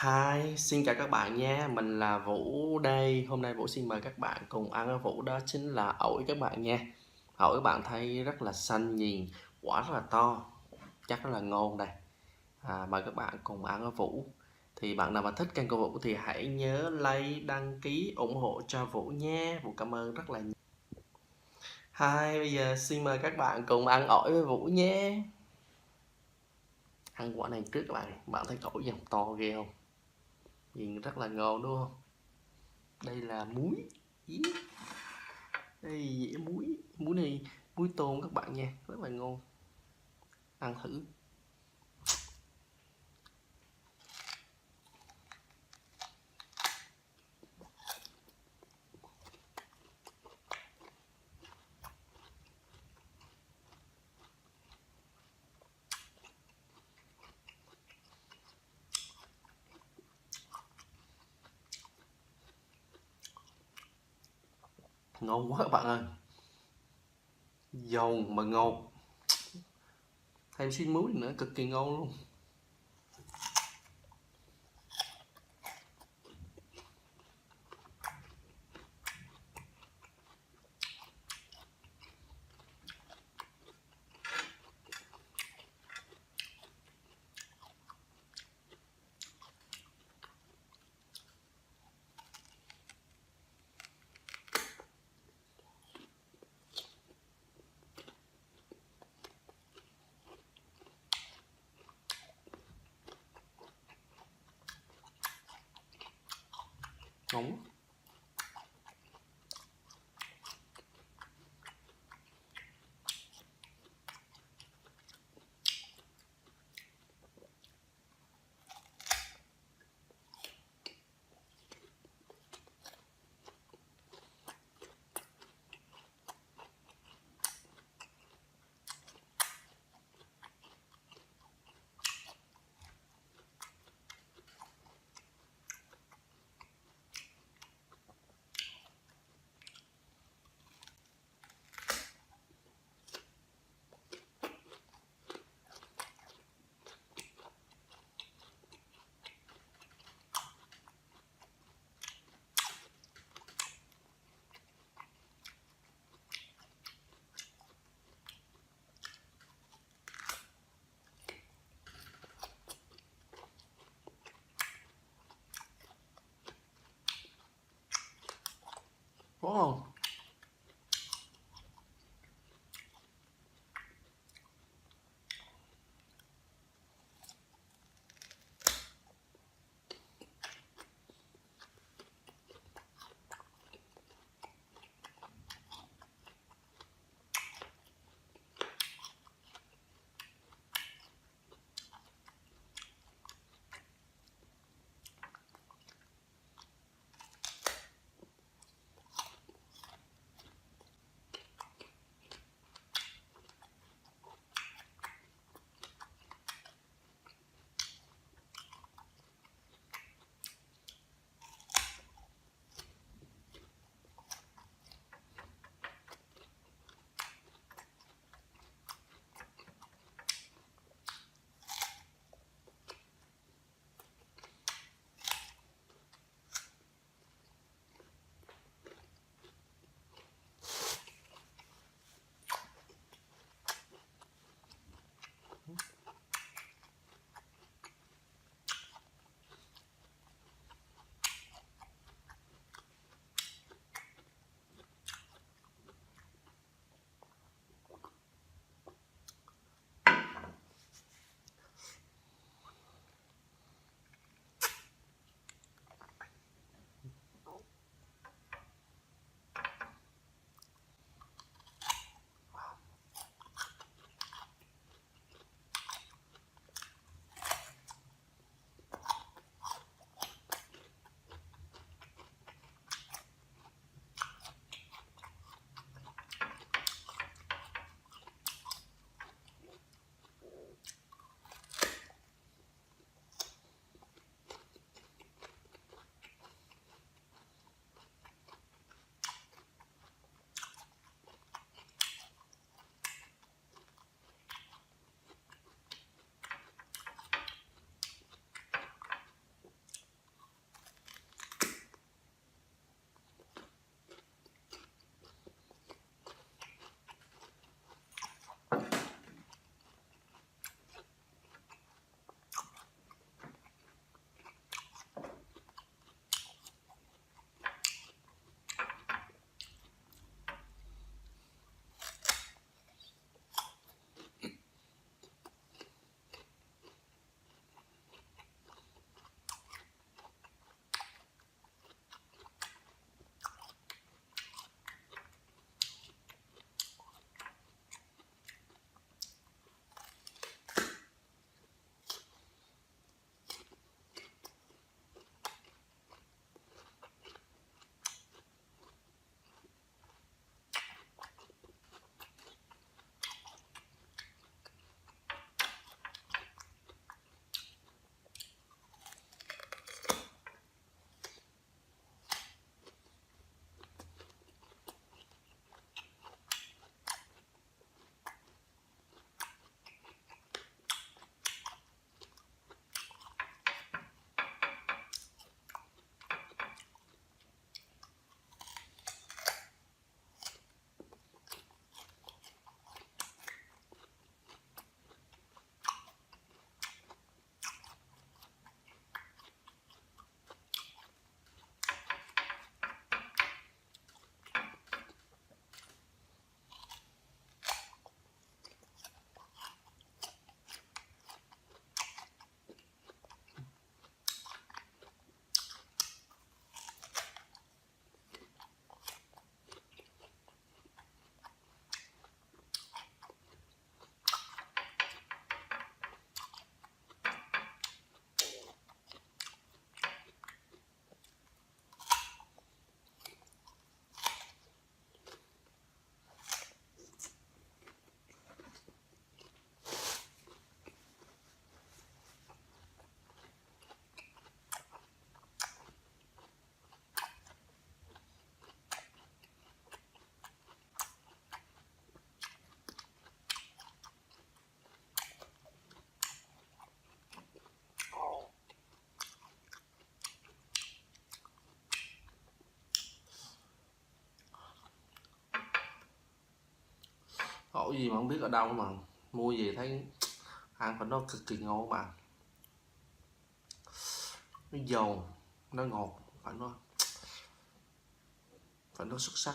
Hi, xin chào các bạn nha, mình là Vũ đây. Hôm nay Vũ xin mời các bạn cùng ăn với Vũ, đó chính là ổi các bạn nha. Ổi các bạn thấy rất là xanh nhìn, quả rất là to, chắc rất là ngon đây. Mời các bạn cùng ăn với Vũ. Thì bạn nào mà thích kênh của Vũ thì hãy nhớ like, đăng ký, ủng hộ cho Vũ nha. Vũ cảm ơn rất là nhiều. Hi, bây giờ xin mời các bạn cùng ăn ổi với Vũ nhé. Ăn quả này trước các bạn thấy ổi dòng to ghê không? Nhìn rất là ngon đúng không? Đây là muối. Đây dĩa muối này muối tôm các bạn nha, rất là ngon, ăn thử. Ngon quá các bạn ơi, giòn mà ngon, thêm xí muối nữa cực kỳ ngon luôn. Ngon quá. Wow. ổi gì mà không biết ở đâu mà mua về thấy ăn phải nó cực kỳ ngon các bạn. Nó giòn, nó ngọt, phải nó xuất sắc.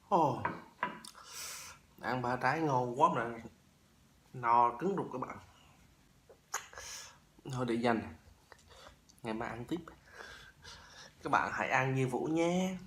Ồ, ăn ba trái ngon quá mà no cứng ruột các bạn. Thôi để dành ngày mai ăn tiếp. Các bạn hãy ăn như Vũ nhé.